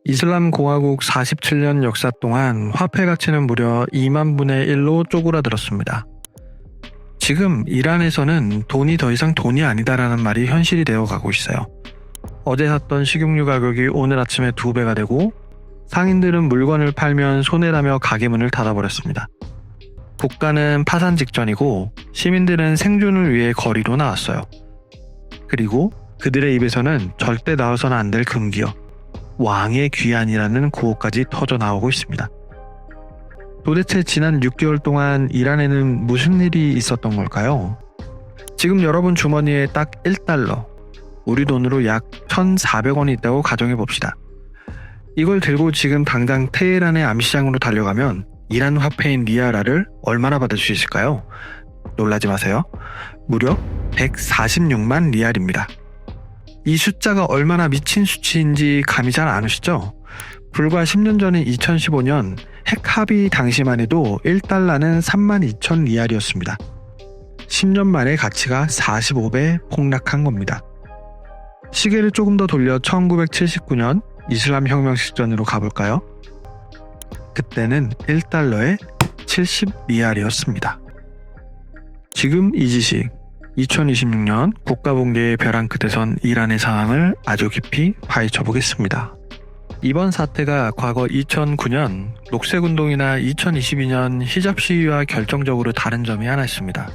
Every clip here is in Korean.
이슬람 공화국 47년 역사 동안 화폐 가치는 무려 2만 분의 1로 쪼그라들었습니다. 지금 이란에서는 돈이 더 이상 돈이 아니다라는 말이 현실이 되어 가고 있어요. 어제 샀던 식용유 가격이 오늘 아침에 2배가 되고 상인들은 물건을 팔면 손해라며 가게 문을 닫아버렸습니다. 국가는 파산 직전이고 시민들은 생존을 위해 거리로 나왔어요. 그리고 그들의 입에서는 절대 나와서는 안 될 금기어, 왕의 귀환이라는 구호까지 터져 나오고 있습니다. 도대체 지난 6개월 동안 이란에는 무슨 일이 있었던 걸까요? 지금 여러분 주머니에 딱 1달러, 우리 돈으로 약 1,400원이 있다고 가정해 봅시다. 이걸 들고 지금 당장 테헤란의 암시장으로 달려가면 이란 화폐인 리아라를 얼마나 받을 수 있을까요? 놀라지 마세요. 무려 146만 리알입니다. 이 숫자가 얼마나 미친 수치인지 감이 잘 안 오시죠? 불과 10년 전인 2015년 핵 합의 당시만 해도 1달러는 32,000 리알이었습니다. 10년 만에 가치가 45배 폭락한 겁니다. 시계를 조금 더 돌려 1979년 이슬람 혁명 직전으로 가볼까요? 그때는 1달러에 70 리알이었습니다. 지금 이 지식, 2026년 국가붕괴의 벼랑 끝에선 이란의 상황을 아주 깊이 파헤쳐 보겠습니다. 이번 사태가 과거 2009년 녹색운동이나 2022년 히잡 시위와 결정적으로 다른 점이 하나 있습니다.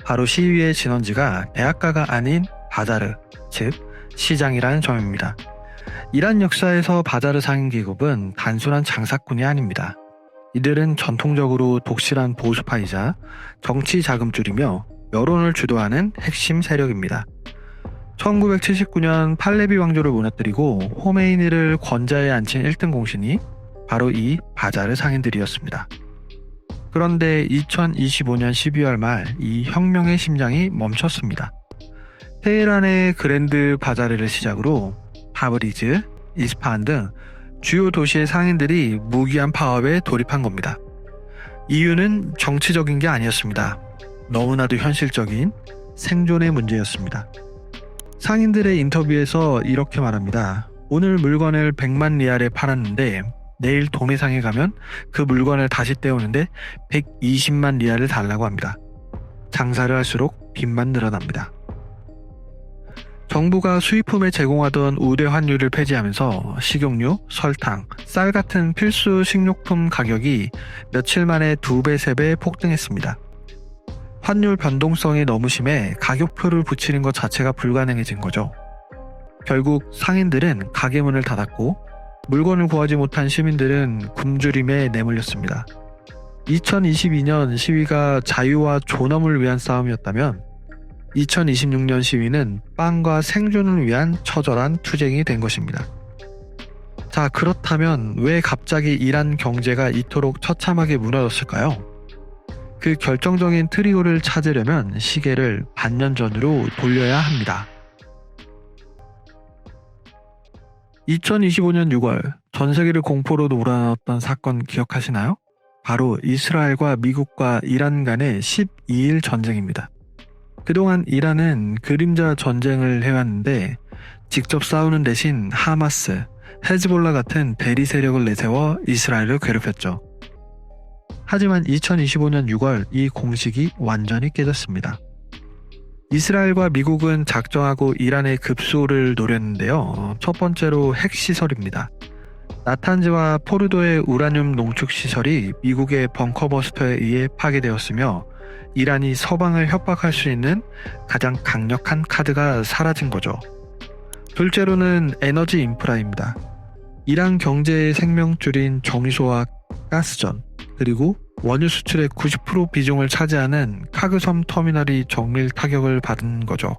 바로 시위의 진원지가 대학가가 아닌 바자르, 즉 시장이라는 점입니다. 이란 역사에서 바자르 상인계급은 단순한 장사꾼이 아닙니다. 이들은 전통적으로 독실한 보수파이자 정치 자금줄이며 여론을 주도하는 핵심 세력입니다. 1979년 팔레비 왕조를 무너뜨리고 호메이니를 권좌에 앉힌 1등 공신이 바로 이 바자르 상인들이었습니다. 그런데 2025년 12월 말 이 혁명의 심장이 멈췄습니다. 테헤란의 그랜드 바자르를 시작으로 타브리즈, 이스파한 등 주요 도시의 상인들이 무기한 파업에 돌입한 겁니다. 이유는 정치적인 게 아니었습니다. 너무나도 현실적인 생존의 문제였습니다. 상인들의 인터뷰에서 이렇게 말합니다. 오늘 물건을 100만 리알에 팔았는데 내일 도매상에 가면 그 물건을 다시 떼오는데 120만 리알을 달라고 합니다. 장사를 할수록 빚만 늘어납니다. 정부가 수입품에 제공하던 우대 환율을 폐지하면서 식용유, 설탕, 쌀 같은 필수 식료품 가격이 며칠 만에 2배, 3배 폭등했습니다. 환율 변동성이 너무 심해 가격표를 붙이는 것 자체가 불가능해진 거죠. 결국 상인들은 가게 문을 닫았고 물건을 구하지 못한 시민들은 굶주림에 내몰렸습니다. 2022년 시위가 자유와 존엄을 위한 싸움이었다면 2026년 시위는 빵과 생존을 위한 처절한 투쟁이 된 것입니다. 자, 그렇다면 왜 갑자기 이란 경제가 이토록 처참하게 무너졌을까요? 그 결정적인 트리거를 찾으려면 시계를 반년 전으로 돌려야 합니다. 2025년 6월 전 세계를 공포로 몰아넣었던 사건 기억하시나요? 바로 이스라엘과 미국과 이란 간의 12일 전쟁입니다. 그동안 이란은 그림자 전쟁을 해왔는데 직접 싸우는 대신 하마스, 헤즈볼라 같은 대리 세력을 내세워 이스라엘을 괴롭혔죠. 하지만 2025년 6월 이 공식이 완전히 깨졌습니다. 이스라엘과 미국은 작정하고 이란의 급소를 노렸는데요. 첫 번째로 핵시설입니다. 나탄즈와 포르도의 우라늄 농축시설이 미국의 벙커버스터에 의해 파괴되었으며 이란이 서방을 협박할 수 있는 가장 강력한 카드가 사라진 거죠. 둘째로는 에너지 인프라입니다. 이란 경제의 생명줄인 정유소와 가스전, 그리고 원유 수출의 90% 비중을 차지하는 카그섬 터미널이 정밀 타격을 받은 거죠.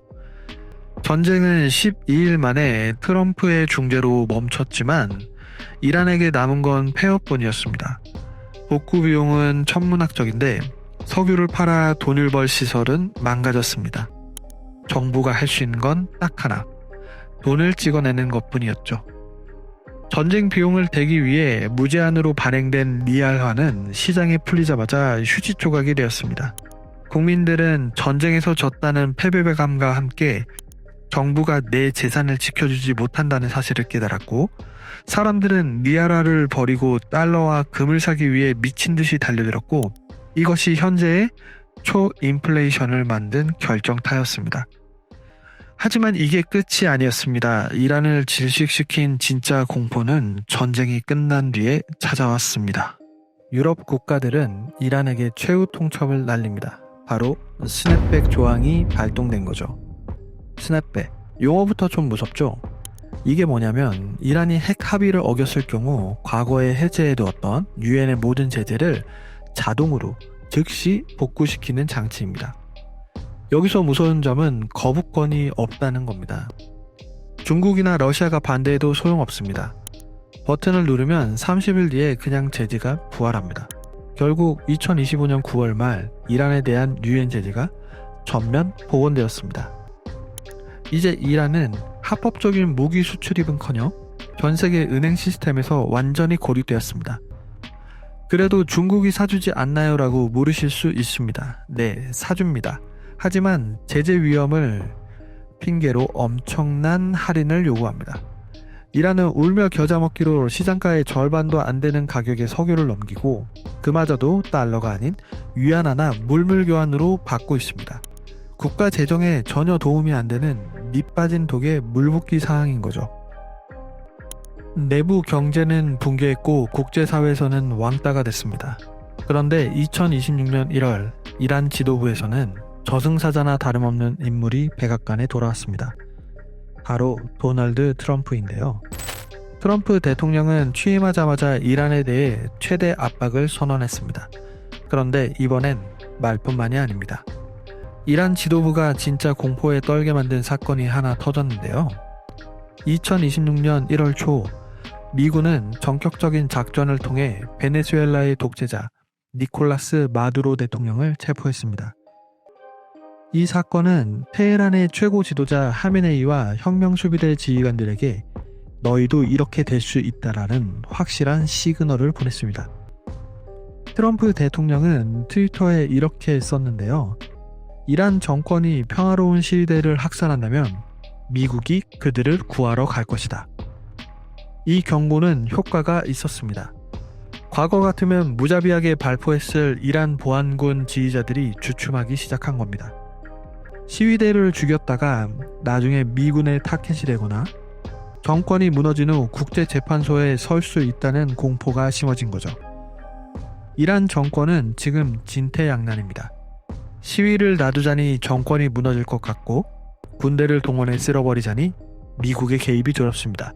전쟁은 12일 만에 트럼프의 중재로 멈췄지만 이란에게 남은 건 폐업뿐이었습니다. 복구 비용은 천문학적인데 석유를 팔아 돈을 벌 시설은 망가졌습니다. 정부가 할 수 있는 건 딱 하나, 돈을 찍어내는 것뿐이었죠. 전쟁 비용을 대기 위해 무제한으로 발행된 리알화는 시장에 풀리자마자 휴지 조각이 되었습니다. 국민들은 전쟁에서 졌다는 패배감과 함께 정부가 내 재산을 지켜주지 못한다는 사실을 깨달았고 사람들은 리아라를 버리고 달러와 금을 사기 위해 미친 듯이 달려들었고 이것이 현재의 초인플레이션을 만든 결정타였습니다. 하지만 이게 끝이 아니었습니다. 이란을 질식시킨 진짜 공포는 전쟁이 끝난 뒤에 찾아왔습니다. 유럽 국가들은 이란에게 최후 통첩을 날립니다. 바로 스냅백 조항이 발동된 거죠. 스냅백, 용어부터 좀 무섭죠? 이게 뭐냐면 이란이 핵 합의를 어겼을 경우 과거에 해제해두었던 유엔의 모든 제재를 자동으로 즉시 복구시키는 장치입니다. 여기서 무서운 점은 거부권이 없다는 겁니다. 중국이나 러시아가 반대해도 소용없습니다. 버튼을 누르면 30일 뒤에 그냥 제재가 부활합니다. 결국 2025년 9월 말 이란에 대한 유엔 제재가 전면 복원되었습니다. 이제 이란은 합법적인 무기 수출입은커녕 전 세계 은행 시스템에서 완전히 고립되었습니다. 그래도 중국이 사주지 않나요? 라고 물으실 수 있습니다. 네, 사줍니다. 하지만 제재 위험을 핑계로 엄청난 할인을 요구합니다. 이란은 울며 겨자 먹기로 시장가의 절반도 안 되는 가격에 석유를 넘기고 그마저도 달러가 아닌 위안화나 물물 교환으로 받고 있습니다. 국가 재정에 전혀 도움이 안 되는 밑 빠진 독의 물붓기 사항인 거죠. 내부 경제는 붕괴했고 국제사회에서는 왕따가 됐습니다. 그런데 2026년 1월 이란 지도부에서는 저승사자나 다름없는 인물이 백악관에 돌아왔습니다. 바로 도널드 트럼프인데요. 트럼프 대통령은 취임하자마자 이란에 대해 최대 압박을 선언했습니다. 그런데 이번엔 말뿐만이 아닙니다. 이란 지도부가 진짜 공포에 떨게 만든 사건이 하나 터졌는데요. 2026년 1월 초 미군은 전격적인 작전을 통해 베네수엘라의 독재자 니콜라스 마두로 대통령을 체포했습니다. 이 사건은 테헤란의 최고 지도자 하메네이와 혁명수비대 지휘관들에게 너희도 이렇게 될 수 있다라는 확실한 시그널을 보냈습니다. 트럼프 대통령은 트위터에 이렇게 썼는데요. 이란 정권이 평화로운 시위대를 학살한다면 미국이 그들을 구하러 갈 것이다. 이 경고는 효과가 있었습니다. 과거 같으면 무자비하게 발포했을 이란 보안군 지휘자들이 주춤하기 시작한 겁니다. 시위대를 죽였다가 나중에 미군의 타켓이 되거나 정권이 무너진 후 국제재판소에 설 수 있다는 공포가 심어진 거죠. 이란 정권은 지금 진퇴양난입니다. 시위를 놔두자니 정권이 무너질 것 같고 군대를 동원해 쓸어버리자니 미국의 개입이 두렵습니다.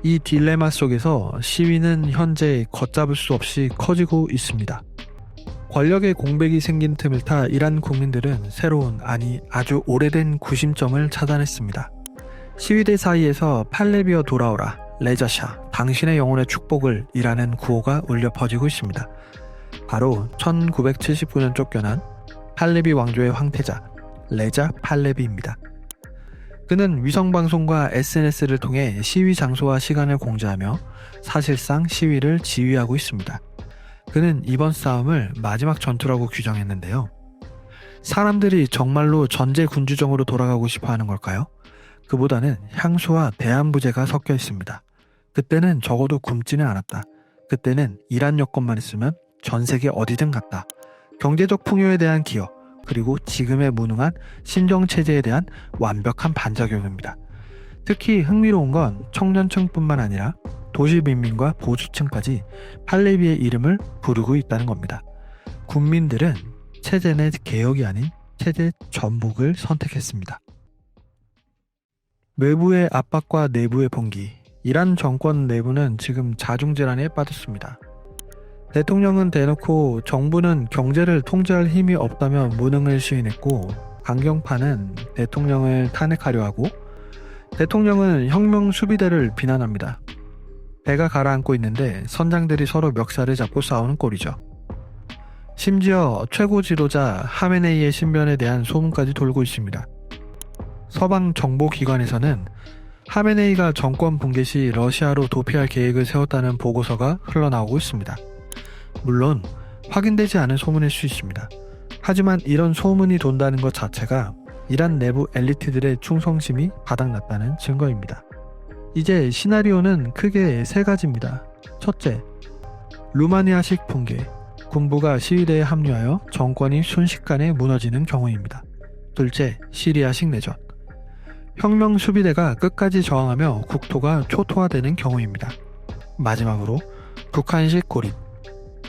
이 딜레마 속에서 시위는 현재 걷잡을 수 없이 커지고 있습니다. 권력의 공백이 생긴 틈을 타 이란 국민들은 새로운 아주 오래된 구심점을 찾아냈습니다. 시위대 사이에서 팔레비어 돌아오라, 레자샤, 당신의 영혼의 축복을 이라는 구호가 울려 퍼지고 있습니다. 바로 1979년 쫓겨난 팔레비 왕조의 황태자 레자 팔레비입니다. 그는 위성방송과 SNS를 통해 시위 장소와 시간을 공지하며 사실상 시위를 지휘하고 있습니다. 그는 이번 싸움을 마지막 전투라고 규정했는데요. 사람들이 정말로 전제 군주정으로 돌아가고 싶어 하는 걸까요? 그보다는 향수와 대안부제가 섞여 있습니다. 그때는 적어도 굶지는 않았다. 그때는 이란 여권만 있으면 전 세계 어디든 갔다. 경제적 풍요에 대한 기여, 그리고 지금의 무능한 신정체제에 대한 완벽한 반작용입니다. 특히 흥미로운 건 청년층뿐만 아니라 도시민민과 보수층까지 팔레비의 이름을 부르고 있다는 겁니다. 국민들은 체제 내 개혁이 아닌 체제 전복을 선택했습니다. 외부의 압박과 내부의 봉기, 이란 정권 내부는 지금 자중질환에 빠졌습니다. 대통령은 대놓고 정부는 경제를 통제할 힘이 없다며 무능을 시인했고 강경파는 대통령을 탄핵하려 하고 대통령은 혁명 수비대를 비난합니다. 배가 가라앉고 있는데 선장들이 서로 멱살을 잡고 싸우는 꼴이죠. 심지어 최고 지도자 하메네이의 신변에 대한 소문까지 돌고 있습니다. 서방 정보기관에서는 하메네이가 정권 붕괴 시 러시아로 도피할 계획을 세웠다는 보고서가 흘러나오고 있습니다. 물론 확인되지 않은 소문일 수 있습니다. 하지만 이런 소문이 돈다는 것 자체가 이란 내부 엘리트들의 충성심이 바닥났다는 증거입니다. 이제 시나리오는 크게 세 가지입니다. 첫째, 루마니아식 붕괴, 군부가 시위대에 합류하여 정권이 순식간에 무너지는 경우입니다. 둘째, 시리아식 내전, 혁명 수비대가 끝까지 저항하며 국토가 초토화되는 경우입니다. 마지막으로 북한식 고립,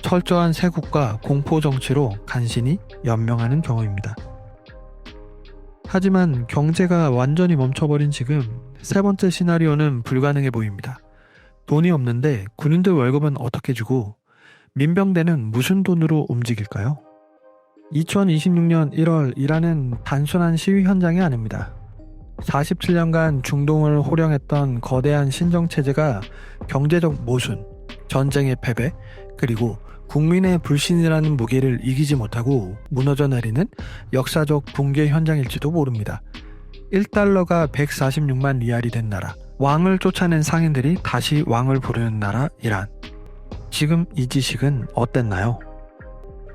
철저한 세국과 공포 정치로 간신히 연명하는 경우입니다. 하지만 경제가 완전히 멈춰버린 지금 세 번째 시나리오는 불가능해 보입니다. 돈이 없는데 군인들 월급은 어떻게 주고 민병대는 무슨 돈으로 움직일까요? 2026년 1월 이란은 단순한 시위 현장이 아닙니다. 47년간 중동을 호령했던 거대한 신정체제가 경제적 모순, 전쟁의 패배, 그리고 국민의 불신이라는 무게를 이기지 못하고 무너져 내리는 역사적 붕괴 현장일지도 모릅니다. 1달러가 146만 리알이 된 나라, 왕을 쫓아낸 상인들이 다시 왕을 부르는 나라 이란. 지금 이 지식은 어땠나요?